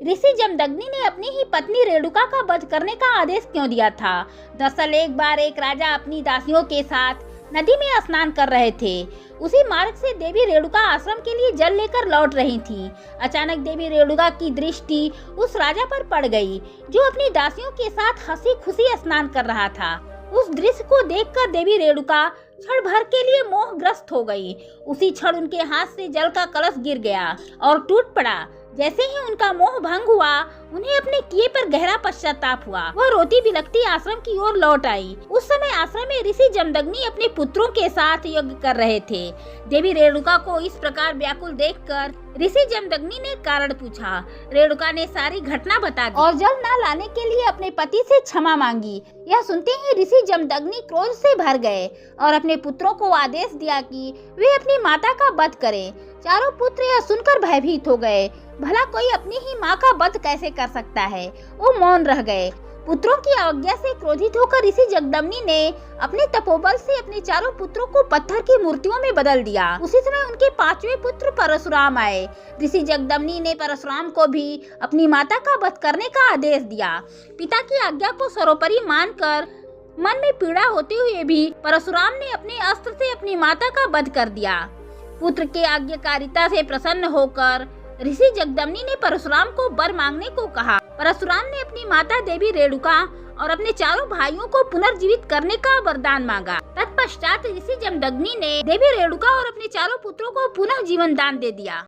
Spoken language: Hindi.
ऋषि जमदग्नि ने अपनी ही पत्नी रेणुका का वध करने का आदेश क्यों दिया था? दरअसल एक बार एक राजा अपनी दासियों के साथ नदी में स्नान कर रहे थे। उसी मार्ग से देवी रेणुका आश्रम के लिए जल लेकर लौट रही थी। अचानक देवी रेणुका की दृष्टि उस राजा पर पड़ गई, जो अपनी दासियों के साथ हंसी खुशी स्नान कर रहा था। उस दृश्य को देखकर देवी रेणुका क्षण भर के लिए मोहग्रस्त हो गई। उसी क्षण उनके हाथ से जल का कलश गिर गया और टूट पड़ा। जैसे ही उनका मोह भंग हुआ, उन्हें अपने किए पर गहरा पश्चाताप हुआ। वह रोती बिलखती आश्रम की ओर लौट आई। उस समय आश्रम में ऋषि जमदग्नि अपने पुत्रों के साथ यज्ञ कर रहे थे। देवी रेणुका को इस प्रकार व्याकुल देखकर ऋषि जमदग्नि ने कारण पूछा। रेणुका ने सारी घटना बता दी और जल न लाने के लिए अपने पति से क्षमा मांगी। यह सुनते ही ऋषि जमदग्नि क्रोध से भर गए और अपने पुत्रों को आदेश दिया कि वे अपनी माता का वध करें। चारों पुत्र यह सुनकर भयभीत हो गए। भला कोई अपनी ही माँ का वध कैसे कर सकता है? वो मौन रह गए। पुत्रों की अवज्ञा से क्रोधित होकर ऋषि जमदग्नि ने अपने तपोबल से अपने चारों पुत्रों को पत्थर की मूर्तियों में बदल दिया। उसी समय उनके पांचवें पुत्र परशुराम आए। ऋषि जमदग्नि ने परशुराम को भी अपनी माता का वध करने का आदेश दिया। पिता की आज्ञा को सर्वोपरि मानकर मन में पीड़ा होते हुए भी परशुराम ने अपने अस्त्र से अपनी माता का वध कर दिया। पुत्र के आज्ञाकारिता से प्रसन्न होकर ऋषि जमदग्नि ने परशुराम को वर मांगने को कहा। परशुराम ने अपनी माता देवी रेणुका और अपने चारों भाइयों को पुनर्जीवित करने का वरदान मांगा। तत्पश्चात ऋषि जमदग्नि ने देवी रेणुका और अपने चारों पुत्रों को पुनः जीवन दान दे दिया।